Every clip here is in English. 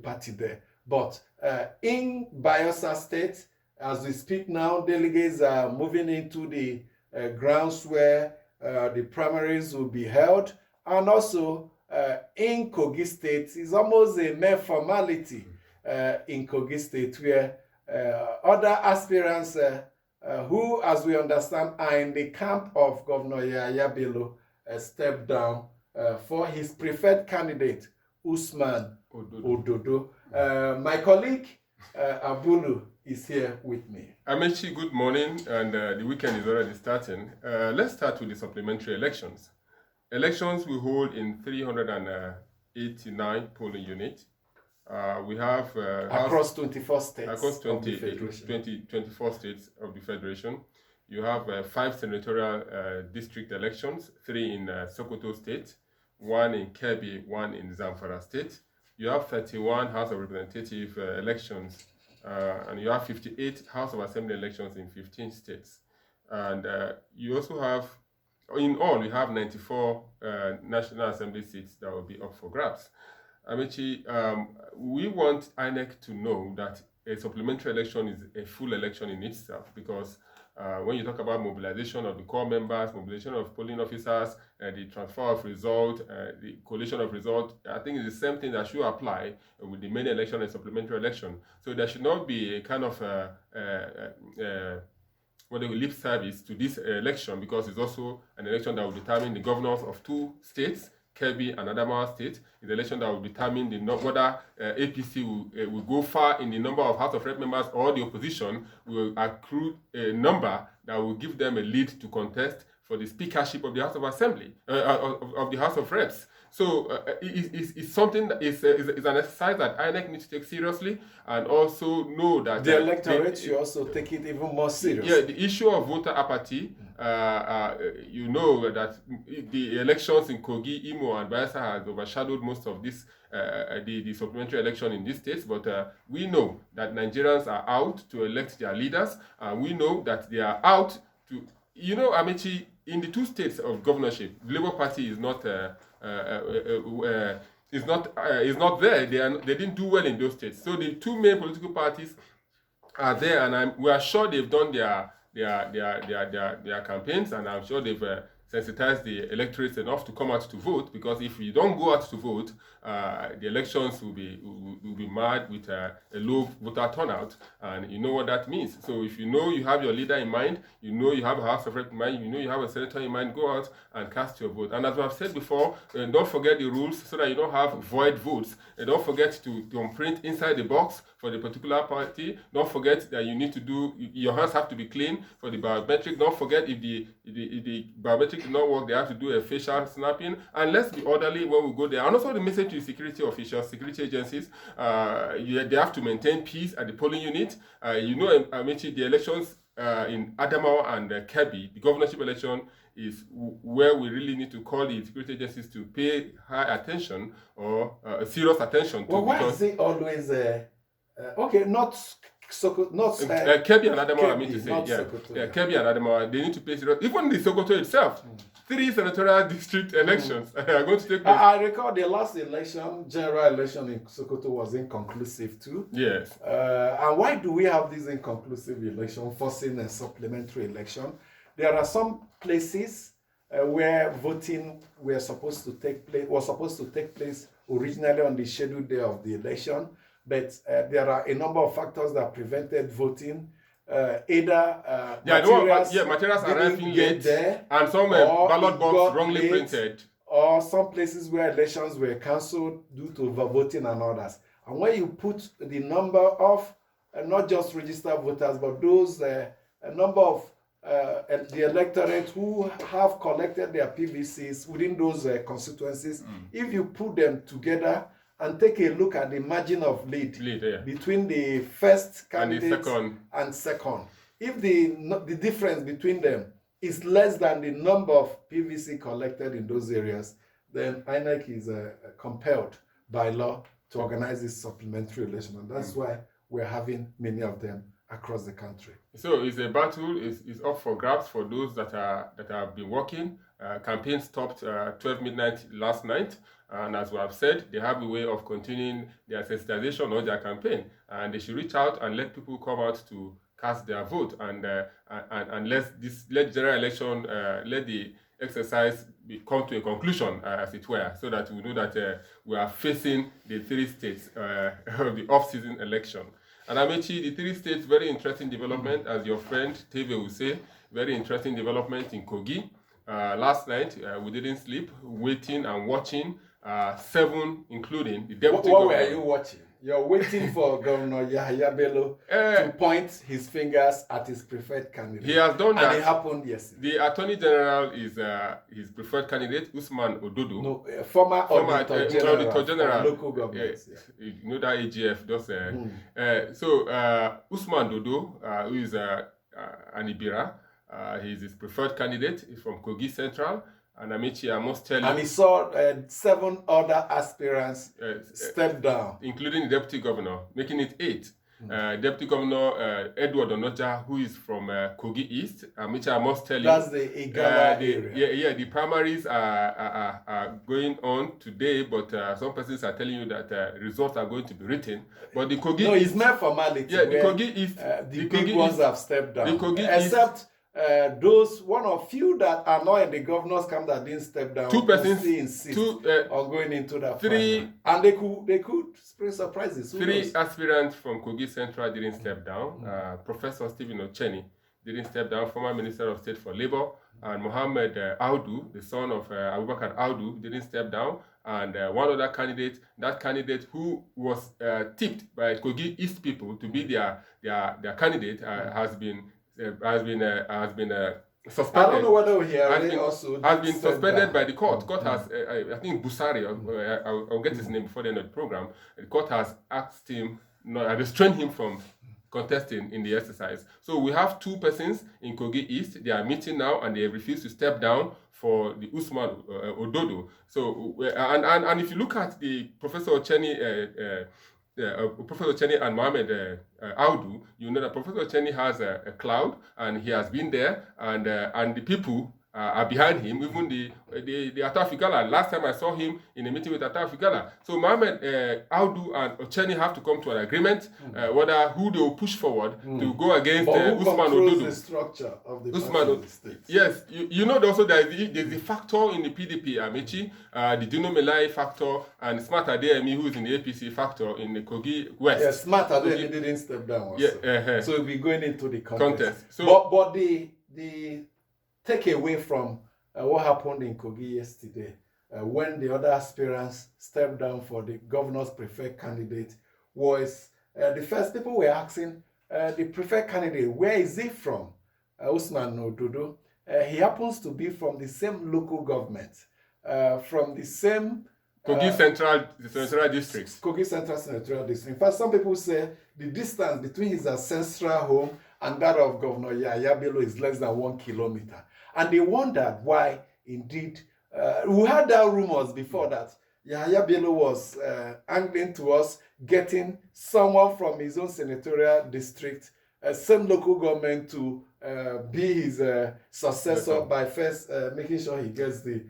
party there. But in Bayelsa State, as we speak now, delegates are moving into the grounds where the primaries will be held. And also in Kogi State, it's almost a mere formality in Kogi State where other aspirants who, as we understand, are in the camp of Governor Yahaya Bello stepped down for his preferred candidate, Usman Ododo. My colleague, Abulu, is here with me. Amechi, good morning, and the weekend is already starting. Let's start with the supplementary elections. Elections we hold in 389 polling units. We have across 24 states. Across 24 states of the Federation. You have 5 senatorial district elections, 3 in Sokoto State, 1 in Kebbi, 1 in Zamfara State. You have 31 House of Representative elections, and you have 58 House of Assembly elections in 15 states. And you also have, in all, you have 94 National Assembly seats that will be up for grabs. Amechi, we want INEC to know that a supplementary election is a full election in itself, because when you talk about mobilization of the core members, mobilization of polling officers, the transfer of result, the collation of result, I think it's the same thing that should apply with the main election and supplementary election. So there should not be a kind of lip service to this election, because it's also an election that will determine the governors of 2 states, Kebbi and Adamawa State. Is the election that will determine whether APC will go far in the number of House of Rep members, or the opposition will accrue a number that will give them a lead to contest for the speakership of the House of Assembly, of the House of Reps. So it's something that is an exercise that INEC needs to take seriously, and also know that the electorate should also take it even more seriously. Yeah, the issue of voter apathy. You know that the elections in Kogi, Imo, and Bayelsa has overshadowed most of this, the supplementary election in these states. But we know that Nigerians are out to elect their leaders, and we know that they are out to, Amechi, in the 2 states of governorship, the Labour Party is not there. They didn't do well in those states. So the 2 main political parties are there, and we are sure they've done their campaigns, and I'm sure they've sensitized the electorate enough to come out to vote, because if you don't go out to vote, the elections will be marred with a low voter turnout, and you know what that means. So if you know you have your leader in mind, you know you have a House of Rep in mind, you know you have a senator in mind, go out and cast your vote. And as I've said before, don't forget the rules so that you don't have void votes. And don't forget to print inside the box for the particular party. Don't forget that you need to your hands have to be clean for the biometric. Don't forget if the biometric did not work, they have to do a facial snapping. And let's be orderly when we go there. And also the message to security officials, security agencies, they have to maintain peace at the polling unit. Amechi, the elections in Adamawa and Kebbi, the governorship election, is where we really need to call the security agencies to pay high attention, or serious attention to. Well, why is it always not Sokoto, not Kebbi and Adamawa? I mean to say, Kebbi and Adamawa, they need to pay serious. Even the Sokoto itself, 3 senatorial district elections are going to take place. I recall the last election, general election in Sokoto, was inconclusive too. Yes. And why do we have this inconclusive election forcing a supplementary election? There are some places where voting was supposed to take place originally on the scheduled day of the election, but there are a number of factors that prevented voting. Materials arriving late there, and some ballot box wrongly printed, or some places where elections were cancelled due to overvoting and others. And when you put the number of not just registered voters, but those a number of the electorate who have collected their PVCs within those constituencies, if you put them together and take a look at the margin of lead between the first candidate and second. If the difference between them is less than the number of PVC collected in those areas, then INEC is compelled by law to organize this supplementary election. And that's why we're having many of them across the country. So it's a battle. It's up for grabs for those that have been working. Campaign stopped 12 midnight last night, and as we have said, they have a way of continuing their sensitization on their campaign, and they should reach out and let people come out to cast their vote, and let general election, let the exercise come to a conclusion, as it were, so that we know that we are facing the 3 states of the off-season election. And Amechi, the 3 states, very interesting development, as your friend Teve will say, very interesting development in Kogi. Last night, we didn't sleep, waiting and watching 7, including the deputy What governor. were you watching? You're waiting for Governor Yahaya Bello to point his fingers at his preferred candidate. He has done that. And it happened yesterday. The Attorney General is his preferred candidate, Usman Ododo. No, former Auditor General of local governments. You know that AGF does. So Usman Dodo, who is an Ibira, he's his preferred candidate. He's from Kogi Central. And Amechi, I must tell you. And he saw 7 other aspirants step down, including the deputy governor, making it 8. Deputy Governor Edward Onoja, who is from Kogi East. Amechi, I must tell you. That's the Igala area. Yeah, the primaries are going on today, but some persons are telling you that results are going to be written. But the Kogi No, it's mere formality. Yeah, the Kogi East. The big ones have stepped down. The Kogi Except those one or few that are not in the governor's camp that didn't step down. 2 persons insist on going into that 3 final. And they could spring surprises. 3 aspirants from Kogi Central didn't step down. Professor Stephen Ocheni didn't step down, former Minister of State for Labour, and Mohammed Audu, the son of Abubakar Audu, didn't step down. And one other candidate, that candidate who was tipped by Kogi East people to be their candidate, has been suspended. I don't know whether has been suspended by the court. Court has, I think Busari, I'll get his name before the end of the program. The court has asked him, restrained him from contesting in the exercise. So we have 2 persons in Kogi East. They are meeting now, and they refuse to step down for the Usman Ododo. So and if you look at the Professor Ocheni. Professor Ocheni and Mohammed Audu, you know that Professor Ocheni has a cloud, and he has been there, and the people are behind him, even the Atafu Gala. Last time I saw him in a meeting with Atafu Gala. So Mohammed Audu and Ocheni have to come to an agreement whether who they will push forward to go against Usman Ododo. The structure of the Usman state. Yes, you know also there's the factor in the PDP, Amechi, the Dino Melai factor, and Smart Adeyemi, who is in the APC factor in the Kogi West. Yes, Smart Adeyemi didn't step down also. Yeah, so we'll be going into the contest. So, but the takeaway from what happened in Kogi yesterday, when the other aspirants stepped down for the governor's preferred candidate, was the first people were asking the preferred candidate, where is he from? Usman Ododo. He happens to be from the same local government, from the same Kogi Central District. Kogi Central Senatorial District. In fact, some people say the distance between his ancestral home and that of Governor Yahaya Bello is less than 1 kilometer. And they wondered why, indeed, we had that rumors before that Yahaya Bello was angling to us, getting someone from his own senatorial district, same local government, to be his successor by first making sure he gets the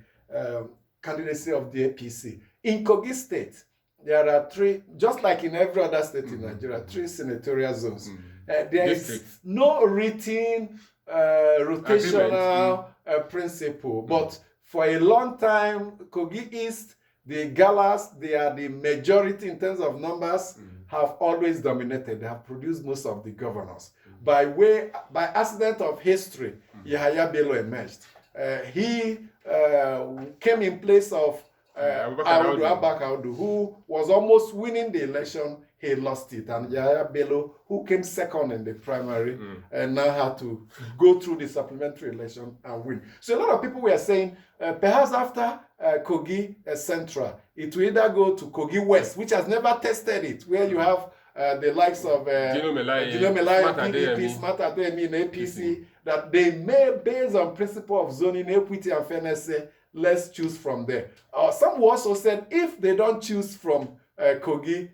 candidacy of the APC. In Kogi State, there are 3, just like in every other state in Nigeria, 3 senatorial zones. There is no written rotational principle, but for a long time, Kogi East, the Galas, they are the majority in terms of numbers, have always dominated. They have produced most of the governors. By accident of history, Yahaya Bello emerged. He came in place of Abubakar Audu, who was almost winning the election. He lost it, and Yahaya Bello, who came second in the primary, and now had to go through the supplementary election and win. So a lot of people were saying, perhaps after Kogi Central, it will either go to Kogi West, which has never tested it, where you have the likes of Dino Melai, PDP, Smart Adeyemi in APC, that they may, based on principle of zoning, equity, and fairness, say, let's choose from there. Some also said, if they don't choose from Kogi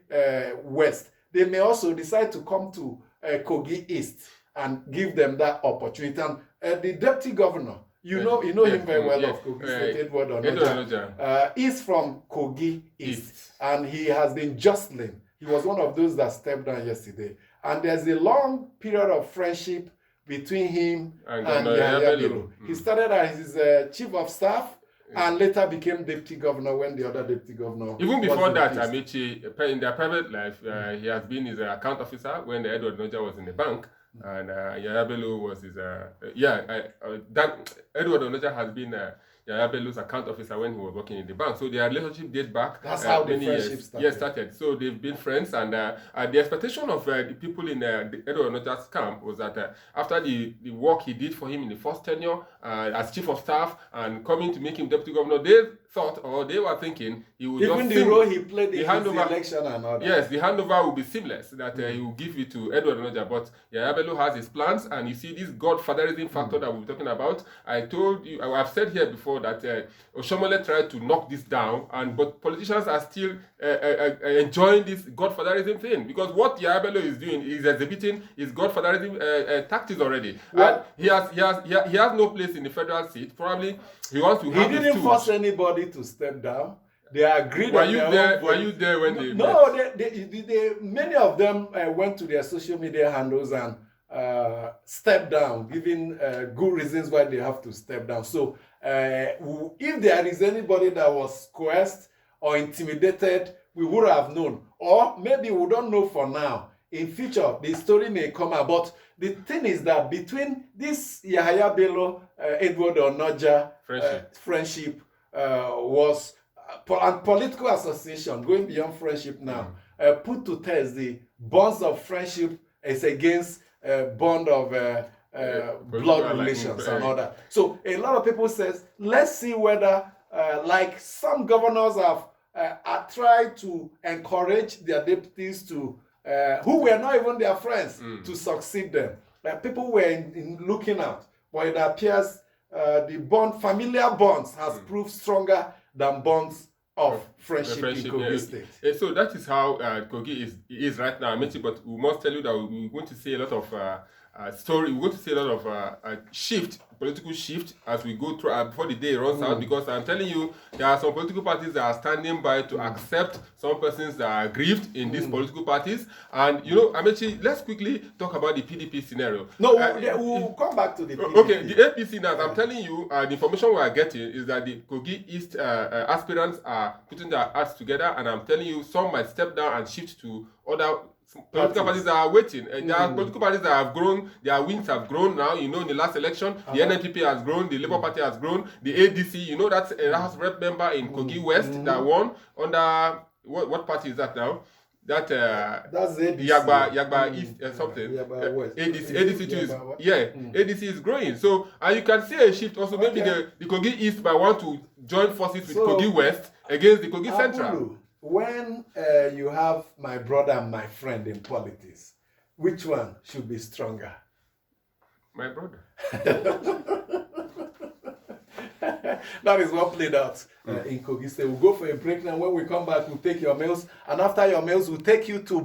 West, they may also decide to come to Kogi East and give them that opportunity. And the deputy governor, you know him very well, of Kogi State, Edward Onoja. He's from Kogi East, and he has been jostling. He was one of those that stepped down yesterday. And there's a long period of friendship between him and Yahaya Bello. He started as his chief of staff and later became deputy governor when the other deputy governor. Even before that, Amaechi, in their private life, he has been his account officer when Edward Onoja was in the bank. And Yahaya Bello was his, Edward Onoja has been Yahaya Bello's account officer when he was working in the bank. So their relationship dates back. That's how the friendship started. Yes, started. So they've been friends, and the expectation of the people in the Edward Onoja's camp was that after the work he did for him in the first tenure as chief of staff and coming to make him deputy governor, they thought, or they were thinking, he would even the role he played in the election and all that. Yes, the handover will be seamless, that he will give it to Edward Onoja. But Yahaya Bello has his plans, and you see this godfatherism factor that we're talking about. I've said here before that Oshomole tried to knock this down, but politicians are still enjoying this godfatherism thing, because what Yahaya Bello is doing is exhibiting his godfatherism tactics already. Well, and he has no place in the federal seat. Probably he wants to have. He didn't force anybody to step down. They agreed. Were you there when they? No, they many of them went to their social media handles and stepped down, giving good reasons why they have to step down. So if there is anybody that was coerced or intimidated, we would have known, or maybe we don't know for now. In future, the story may come out. But the thing is that between this Yahaya Bello, Edward Onoja friendship was and political association, going beyond friendship now, put to test the bonds of friendship is against bond of blood relations and all that. So a lot of people says, let's see whether, like some governors have tried to encourage their deputies to, who were not even their friends, to succeed them. People were in looking out, but it appears the familiar bonds has proved stronger than bonds of friendship in Kogi State. So that is how Kogi is right now, but we must tell you that we're going to see a lot of we're going to see a lot of political shift as we go through before the day runs out, because I'm telling you, there are some political parties that are standing by to accept some persons that are aggrieved in these political parties. And Amaechi, let's quickly talk about the PDP scenario. No, we'll come back to the PDP. Okay, the APC now, I'm telling you, the information we are getting is that the Kogi East aspirants are putting their hearts together, and I'm telling you, some might step down and shift to other political parties that are waiting. There are political parties that have grown, their wings have grown now. In the last election, the NNPP has grown, the Labour Party has grown, the ADC, that's a House Rep member in Kogi West that won under, what party is that now? That's ADC. Yagba East something. ADC too is, ADC is growing. So, and you can see a shift also. Maybe the Kogi East might want to join forces with Kogi West against the Kogi Central. When you have my brother and my friend in politics, which one should be stronger? My brother. That is what played out in Kogi State. We'll go for a break now. When we come back, we'll take your mails. And after your mails, we'll take you to